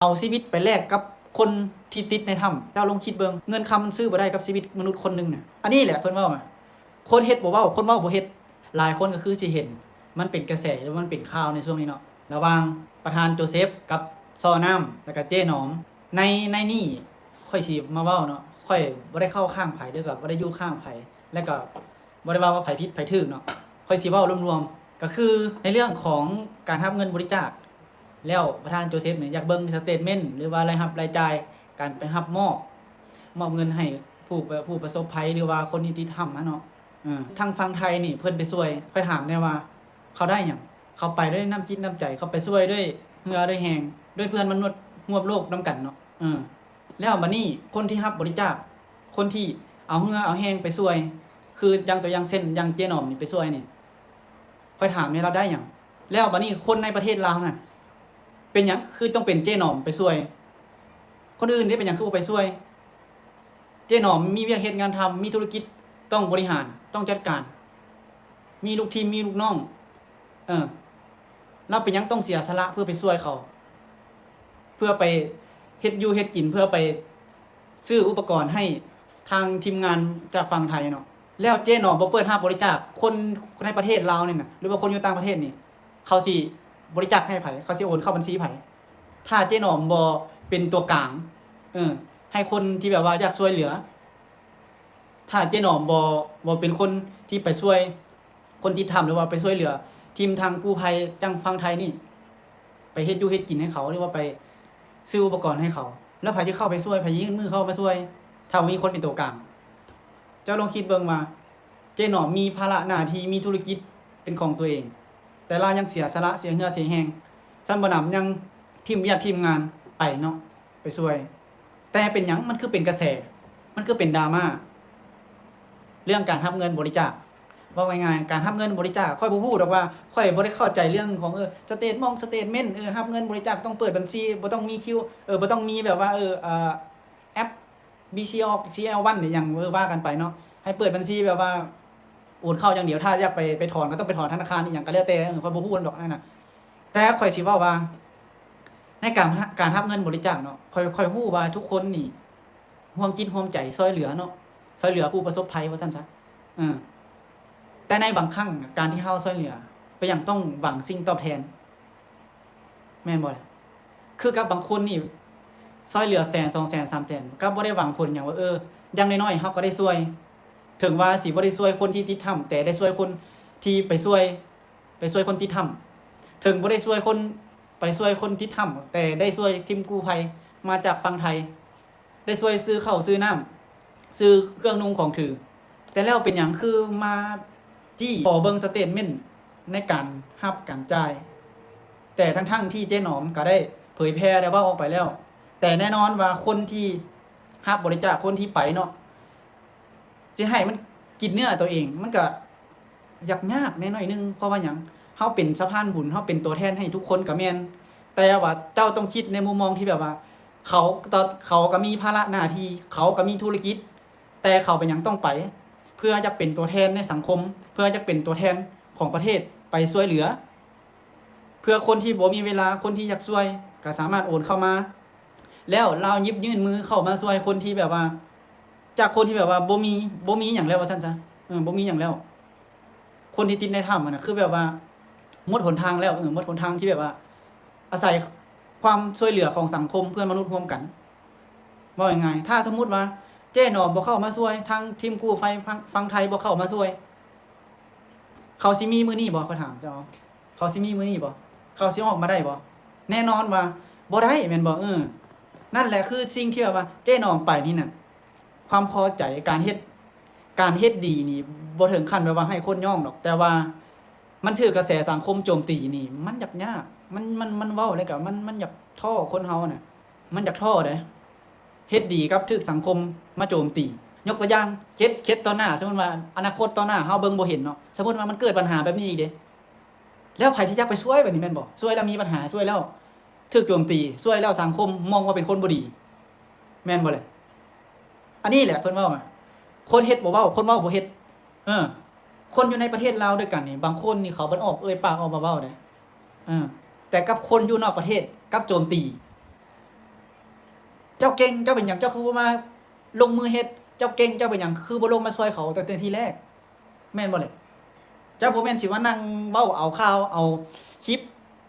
เอาชีวิตไปแลกกับคนที่ติดในถ้ำเจ้าลองคิดเบิ่งเงินคำมันซื้อบ่ได้กับชีวิตมนุษย์คนหนึงเนี่ยอันนี้แหละเพิ่นเว้ามาคนเฮ็ดบ่เว้าคนเว้าบ่เฮ็ดหลายคนก็คือสิเห็นมันเป็นกระแสหรือมันเป็นข่าวในช่วงนี้เนาะระหว่างประธานโจเซฟกับซอน้ำแล้วก็เจ๊หนอมในนี่ค่อยสิมาเว้าเนาะค่อยบ่ได้เข้าข้างไผเด้อก็บ่ได้อยู่ข้างไผแล้วก็บ่ได้ว่าไผผิดไผถูกเนาะค่อยสิเว้ารวมๆก็คือในเรื่องของการรับเงินบริจาค แล้วประธานโจเซฟเนี่ยอยากเบิ่งสเตทเมนต์หรือว่ารายรับรายจ่ายการไปรับมอบเงินให้ผู้ประสบภัยหรือว่าคนที่ติดถ้ำนะเนาะทางฝั่งไทยนี่เพิ่นไปช่วยค่อยถามแน่ว่าเขาได้หยังเขาไปด้วยน้ำจิตน้ำใจเขาไปช่วยด้วยเหงื่อด้วยแรงด้วยเพื่อนมนุษย์ร่วมโลกนำกันเนาะแล้วบัดนี้คนที่รับบริจาคคนที่เอาเหงื่อเอาแรงไปช่วยคืออย่างตัวอย่างเช่นอย่างเจ๊หน่อมนี่ไปช่วยนี่ค่อยถามให้เราได้หยังแล้วบัดนี้คนในประเทศลาวน่ะเป็นหยังคือต้องเป็นเจ๊หน่อมไปช่วยคนอื่นได้เป็นหยังคือบ่ไปช่วยเจ๊หน่อมมีเวียกเฮ็ดงานทำมีธุรกิจต้องบริหารต้องจัดการมีลูกทีมมีลูกน้องเราเป็นหยังต้องเสียสละเพื่อไปช่วยเขาเพื่อไปเฮ็ดอยู่เฮ็ดกินเพื่อไปซื้ออุปกรณ์ให้ทางทีมงานจากฝั่งไทยเนาะแล้วเจ๊หน่อมบ่เปิดรับบริจาคคนในประเทศลาวนี่น่ะหรือว่าคนอยู่ต่างประเทศนี่เขาสิบริจาคให้ไผเขาสิโอนเข้าบัญชีไผถ้าเจ๊หน่อมบ่เป็นตัวกลางให้คนที่แบบว่าอยากช่วยเหลือถ้าเจ๊หน่อมบ่เป็นคนที่ไปช่วยคนที่ทำหรือว่าไปช่วยเหลือทีมทางกู้ภัยจังฝั่งไทยนี่ไปเฮ็ดอยู่เฮ็ดกินให้เขาหรือว่าไปซื้ออุปกรณ์ให้เขาแล้วไผสิเข้าไปช่วยไผยื่นมือเข้ามาช่วยถ้ามีคนเป็นตัวกลางเจ้าลองคิดเบิ่งว่าเจ๊หน่อมมีภาระหน้าที่มีธุรกิจเป็นของตัวเองแต่เรายังเสียสละเสียเหงื่อเสียแรงซ้ำบ่นำยังทีมเวียกทีมงานไปเนาะไปช่วยแต่เป็นหยังมันคือเป็นกระแสมันคือเป็นดราม่าเรื่องการรับเงินบริจาคว่าง่ายๆการรับเงินบริจาคค่อยบ่ฮู้ดอกว่าค่อยบ่ได้เข้าใจเรื่องของสเตทเมนต์รับเงินบริจาคต้องเปิดบัญชีบ่ต้องมีคิวบ่ต้องมีแบบว่าแอป BCL1 นี่หยังว่ากันไปเนาะให้เปิดบัญชีแบบว่าโอนเข้าอย่างเดียวถ้าอยากไปถอนก็ต้องไปถอนธนาคารอีหยังก็แล้วแต่ค่อยบ่ฮู้ดอกนั่นน่ะแต่ค่อยสิเว้าว่าในการรับเงินบริจาคเนาะค่อยฮู้ว่าทุกคนนี่ร่วมจิตร่วมใจช่วยเหลือเนาะช่วยเหลือผู้ประสบภัยว่าซั่นซะแต่ในบางครั้งการที่เฮาช่วยเหลือไปยังต้องหวังสิ่งตอบแทนแม่นบ่ล่ะคือกับบางคนนี่ช่วยเหลือแสน2แสน3แสนก็บ่ได้หวังผลหยังว่าอย่างน้อยๆเฮาก็ได้ช่วยถึงว่าสิบ่ได้ช่วยคนที่ติดถ้ำแต่ได้ช่วยคนที่ไปช่วยคนติดถ้ำถึงบ่ได้ช่วยคนไปช่วยคนติดถ้ำแต่ได้ช่วยทีมกู้ภัยมาจากฝั่งไทยได้ช่วยซื้อข้าวซื้อน้ำซื้อเครื่องนุ่งของถือแต่แล้วเป็นหยังคือมาจี้ขอเบิ่งสเตทเมนต์ในการรับการจ่ายแต่ทั้งที่เจ๊หนอมก็ได้เผยแพร่ได้ว่าออกไปแล้วแต่แน่นอนว่าคนที่รับบริจาคคนที่ไปเนาะสิให้มันกินเนื้อตัวเองมันก็ยากแน่หน่อยนึงเพราะว่าหยังเฮาเป็นสะพานบุญเฮาเป็นตัวแทนให้ทุกคนก็แม่นแต่ว่าเจ้าต้องคิดในมุมมองที่แบบว่าเขาก็มีภาระหน้าที่เขาก็มีธุรกิจแต่เขาเป็นหยังต้องไปเพื่อจะเป็นตัวแทนในสังคมเพื่อจะเป็นตัวแทนของประเทศไปช่วยเหลือเพื่อคนที่บ่มีเวลาคนที่อยากช่วยก็สามารถโอนเข้ามาแล้วเราหยิบยื่นมือเข้ามาช่วยคนที่แบบว่าจากคนที่แบบว่าบ่มีหยังแล้วว่าซั่นซะบ่มีหยังแล้วคนที่ติดในถ้ำน่ะคือแบบว่าหมดหนทางแล้วหมดหนทางที่แบบว่าอาศัยความช่วยเหลือของสังคมเพื่อนมนุษย์ร่วมกันว่ายังไงถ้าสมมุติว่าเจ๊หนอมบ่เข้ามาช่วยทางทีมกู้ภัยฝั่งไทยบ่เข้ามาช่วยเขาสิมีมื้อนี้บ่เขาถามเจ้าเขาสิมีมื้อนี้บ่เขาสิออกมาได้บ่แน่นอนว่าบ่ได้แม่นบ่นั่นแหละคือสิ่งที่แบบว่าเจ๊หนอมไปนี่น่ะความพอใจการเฮ็ดดีนี่บ่ถึงขั้นแบบว่าให้คนย่องดอกแต่ว่ามันถือกระแสสังคมโจมตีนี่มันยากมันเว้าเลยก็มันอยากท้อคนเฮาน่ะมันอยากท้อเด้เฮ็ดดีกับถูกสังคมมาโจมตียกตัวอย่างเคสต่อหน้าสมมุติว่าอนาคตต่อหน้าเฮาเบิ่งบ่เห็นเนาะสมมุติว่ามันเกิดปัญหาแบบนี้อีกเด้แล้วไผสิอยากไปช่วยแบบนี้แม่นบ่ช่วยแล้วมีปัญหาช่วยแล้วถูกโจมตีช่วยแล้วสังคมมองว่าเป็นคนบ่ดีแม่นบ่ล่ะอันนี้แหละเพิ่นเว้ามาคนเฮ็ดบ่เว้าคนเว้าบ่เฮ็ดคนอยู่ในประเทศลาวด้วยกันนี่บางคนนี่เขาบ่ออกปากออกมาเว้าได้แต่กับคนอยู่นอกประเทศกับโจมตี เจ้าเก่งเจ้าเป็นหยังเจ้าคือบ่มาลงมือเฮ็ดเจ้าเก่งเจ้าเป็นหยังคือบ่ลงมาช่วยเขาตั้งแต่ทีแรกแม่นบ่เลยเจ้าบ่แม่นสิมานั่งเว้าเอาข่าวเอาคลิป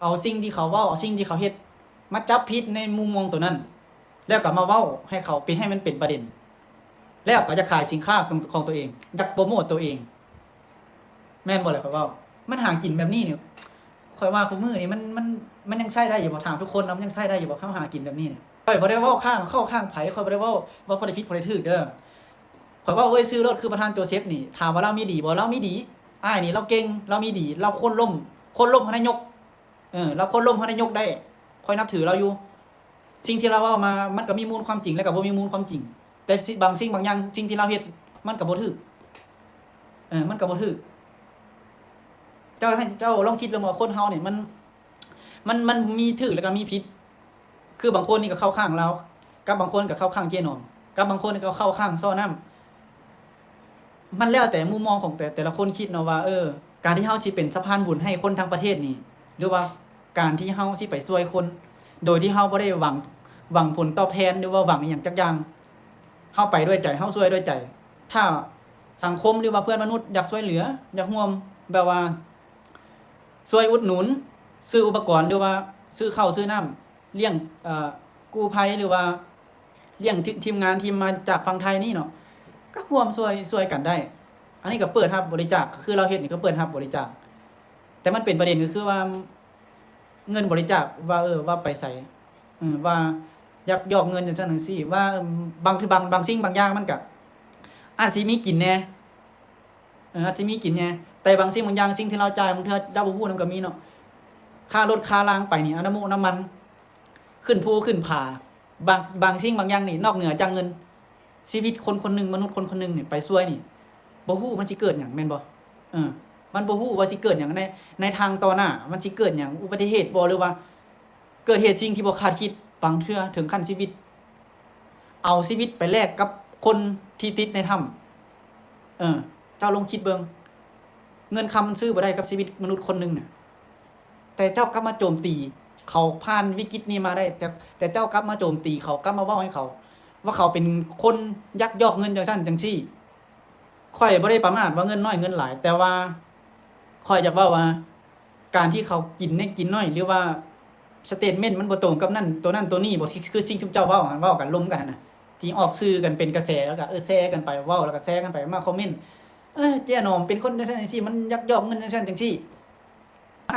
เอาสิ่งที่เขาเว้าเอาสิ่งที่เขาเฮ็ดมาจับผิดในมุมมองตัวนั้นแล้วก็มาเว้าให้เขาเป็นให้มันเป็นประเด็นแล้วก็จะขายสินค้าของตัวเองอยากโปรโมตตัวเองแม่นบ่เลยข่อยเว้ามันหากินแบบนี้เนี่ยข่อยว่าคุมื้อนี่มันยังใช้ได้อยู่บ่ถามทุกคนนะมันยังใช้ได้อยู่บ่เฮาหากินแบบนี้เนี่ยข่อยบ่ได้เว้าเข้าข้างไผข่อยบ่ได้เว้าบ่ได้ผิดบ่ได้ถูกเด้อข่อยเว้าเอ้ยซื้อรถคือประธานโจเซฟนี่ถามว่าเรามีดีบ่เรามีดีอ้ายนี่เราเก่งเรามีดีเราคนล้มให้นายกเราคนล้มให้นายกได้ข่อยนับถือเราอยู่สิ่งที่เราเว้ามามันก็มีมูลความจริงแล้วก็บ่มีมูลความจริงแต่บางสิ่งบางอย่างสิ่งที่เราเฮ็ดมันก็บ่ถูกมันก็บ่ถูกเจ้าลองคิดเรื่องว่าคนเฮาเนี่ยมันมีถูกแล้วก็มีผิดคือบางคนนี่ก็เข้าข้างเรากับบางคนก็เข้าข้างเจนอมกับบางคนก็เข้าข้างซ้อน้ำมันแล้วแต่มุมมองของแต่ละคนคิดเนาะว่าการที่เฮาสิเป็นสะพานบุญให้คนทั้งประเทศนี่หรือว่าการที่เฮาสิไปช่วยคนโดยที่เฮาบ่ได้หวังผลตอบแทนหรือว่าหวังอีหยังจักอย่างเฮาไปด้วยใจเฮาช่วยด้วยใจถ้าสังคมหรือว่าเพื่อนมนุษย์อยากช่วยเหลืออยากร่วมแบบว่าช่วยอุดหนุนซื้ออุปกรณ์หรือว่าซื้อข้าวซื้อน้ำเลี้ยงกู้ภัยหรือว่าเลี้ยงทีมงานทีมมาจากฝั่งไทยนี่เนาะก็ร่วมช่วยกันได้อันนี้ก็เปิดรับบริจาคคือเราเฮ็ดนี่ก็เปิดรับบริจาคแต่มันเป็นประเด็นก็คือว่าเงินบริจาคว่าไปใส่ว่ายักยอกเงินจังซั่นจังซี่ว่าบางสิ่งบางอย่างมันก็อาจสิมีกินแน่อาจสิมีกินแน่แต่บางสิ่งบางอย่างสิ่งที่เราจ่ายบางเทื่อเจ้าบ่ฮู้นำก็มีเนาะค่ารถค่าล้างไปนี่น้ำมันขึ้นภูขึ้นผาบางสิ่งบางอย่างนี่นอกเหนือจากเงินชีวิตคนนึงมนุษย์คนนึงนี่ไปช่วยนี่บ่ฮู้มันสิเกิดหยังแม่นบ่มันบ่ฮู้ว่าสิเกิดหยังในทางต่อหน้ามันสิเกิดหยังอุบัติเหตุบ่หรือว่าเกิดเหตุสิ่งที่บ่คาดคิดบางเทื่อถึงขั้นชีวิตเอาชีวิตไปแลกกับคนที่ติดในถ้ำเจ้าลองคิดเบิ่งเงินคำมันซื้อบ่ได้กับชีวิตมนุษย์คนนึงน่ะแต่เจ้ากลับมาโจมตีเขาผ่านวิกฤตนี้มาได้แต่เจ้ากลับมาโจมตีเขากลับมาเว้าให้เขาว่าเขาเป็นคนยักยอกเงินจังซั่นจังซี่ข่อยบ่ได้ประมาทว่าเงินน้อยเงินหลายแต่ว่าข่อยจะเว้าว่าการที่เขากินน้อยหรือว่าสเตทเมนต์มันบ่ตรงกับนั่นตัวนี้บ่คือสิ่งที่เจ้าเว้ากันล้มกันน่ะที่ออกสื่อกันเป็นกระแสแล้วก็แชร์กันไปเว้าแล้วก็แชร์กันไปมาคอมเมนต์เจ๊หนอมเป็นคนจังซั่นจังซี่มันยักยอกเงินจังซั่นจังซี่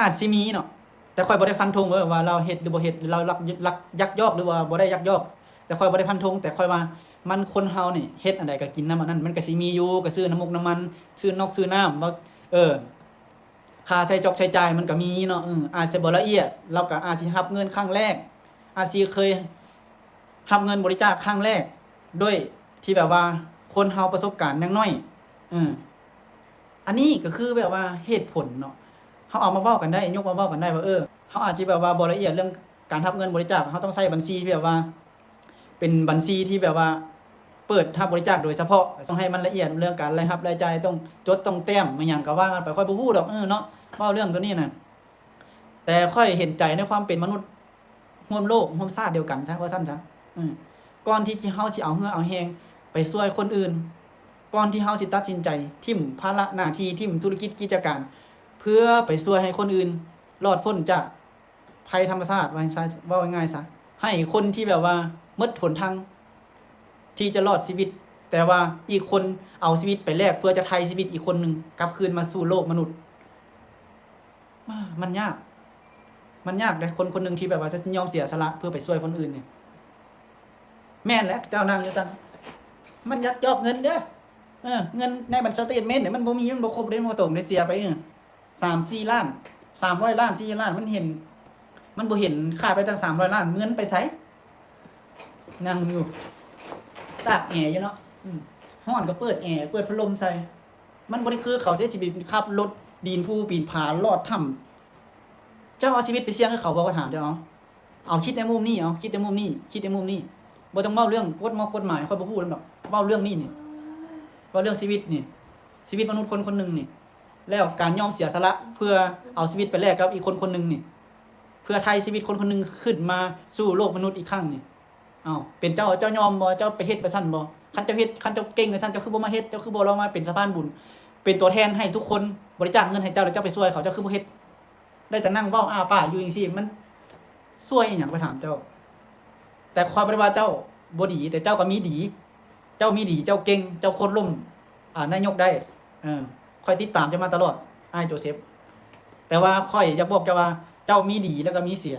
อาจสิมีเนาะแต่ข่อยบ่ได้ฟันธงว่าเราเฮ็ดหรือบ่เฮ็ดเราลักยักยอกหรือว่าบ่ได้ยักยอกแต่ข่อยบ่ได้ฟันธงแต่ข่อยว่ามันคนเฮานี่เฮ็ดอันใดก็กินนำอันนั้นมันก็สิมีอยู่ก็ซื้อน้ำมันซื้อนอกซื้อน้ำว่าค่าใช้จอกใช้จ่ายมันก็มีเนาะอาจจะบ่ละเอียดเราก็อาจสิรับเงินครั้งแรกอาจสิเคยรับเงินบริจาคครั้งแรกด้วยที่แบบว่าคนเฮาประสบการณ์ยังน้อยอันนี้ก็คือแบบว่าเหตุผลเนาะเฮาเอามาเว้ากันได้ยกมาเว้ากันได้ว่าเฮาอาจสิแบบว่าบ่ละเอียดเรื่องการรับเงินบริจาคเฮาต้องใช้บัญชีที่แบบว่าเป็นบัญชีที่แบบว่าเปิดรับบริจาคโดยเฉพาะต้องให้มันละเอียดเรื่องการรายรับรายจ่ายต้องจดต้องแต้มมันหยังก็ว่ากันไปค่อยบ่ฮู้ดอกเนาะเว้าเรื่องตัวนี้น่ะแต่ค่อยเห็นใจในความเป็นมนุษย์ร่วมโลกร่วมชาติเดียวกันซะว่าซั่นซะก่อนที่เฮาสิเอาเหือเอาแฮงไปช่วยคนอื่นก่อนที่เฮาสิตัดสินใจทิ่มภาระหน้าที่ทิ่มธุรกิจกิจการเพื่อไปช่วยให้คนอื่นรอดพ้นจากภัยธรรมชาติว่าง่ายๆซะให้คนที่แบบว่าหมดหนทางที่จะรอดชีวิตแต่ว่าอีกคนเอาชีวิตไปแลกเพื่อจะไถ่ชีวิตอีกคนนึงกลับคืนมาสู่โลกมนุษย์มันยากเลยคนนึงที่แบบว่าจะยอมเสียสละเพื่อไปช่วยคนอื่นเนี่ยแม่นแหละเจ้านางอยู่ตังมันยักยอกเงินเด้อเงินในบัญชีสเตทเมนต์เนี่ยมันบ่มีมันบ่ครบเลยมันบ่ตรงได้เสียไป3-4 ล้าน300 ล้าน4ล้านมันเห็นมันบ่เห็นค่าไปตั้ง300 ล้านเงินไปไสนั่งอยู่ตากแอร์อยู่เนาะร้อนก็เปิดแอร์เปิดพัดลมใส่มันบ่ได้คือเขาสิไปขับรถปีนภูปีนผาลอดถ้ำเจ้าเอาชีวิตไปเสี่ยงให้เขาบ่ก็ถามเด้อเอาคิดในมุมนี้คิดในมุมนี้บ่ต้องเว้าเรื่องกฎหมายค่อยบ่ฮู้นำดอกเว้าเรื่องนี้นี่เว้าเรื่องชีวิตนี่ชีวิตมนุษย์คนนึงนี่แล้วการยอมเสียสละเพื่อเอาชีวิตไปแลกกับอีกคนนึงนี่เพื่อไถ่ชีวิตคนนึงขึ้นมาสู่โลกมนุษย์อีกครั้งนี่ เป็นเจ้ายอมบ่เจ้าไปเฮ็ดไปซั่นบ่คันเจ้าเฮ็ดคันเจ้าเก่งซั่นเจ้าคือบ่มาเฮ็ดเจ้าคือบ่ลองมาเป็นสะพานบุญเป็นตัวแทนให้ทุกคนบริจาคเงินให้เจ้าแล้วเจ้าไปช่วยเขาเจ้าคือบ่เฮ็ดได้แต่นั่งเว้าอ้าป้าอยู่จังซี่มันช่วยอีหยังไปถามเจ้าแต่ความบ่ได้ว่าเจ้าบ่ดีแต่เจ้าก็มีดี เจ้ามีดีเจ้าเก่งเจ้าโคตรล่มนายกได้ค่อยติดตามเจ้ามาตลอดอ้ายโจเซฟแต่ว่าค่อยอยากบอกเจ้าว่าเจ้ามีดีแล้วก็มีเสีย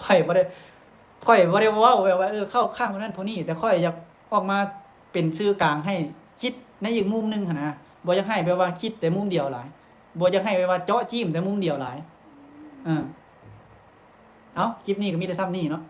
ค่อยบ่ได้เว้าแบบว่าเข้าข้างคนนั้นคนนี้แต่ค่อยอยากออกมาเป็นสื่อกลางให้คิดในอีกมุมนึงหั่นนะบ่อยากให้แบบว่าคิดแต่มุมเดียวหลายบ่อยากให้แบบว่าเจาะจิ้มแต่มุมเดียวหลายเอ้าคลิปนี้ก็มีแต่ซ้ำนี้เนาะ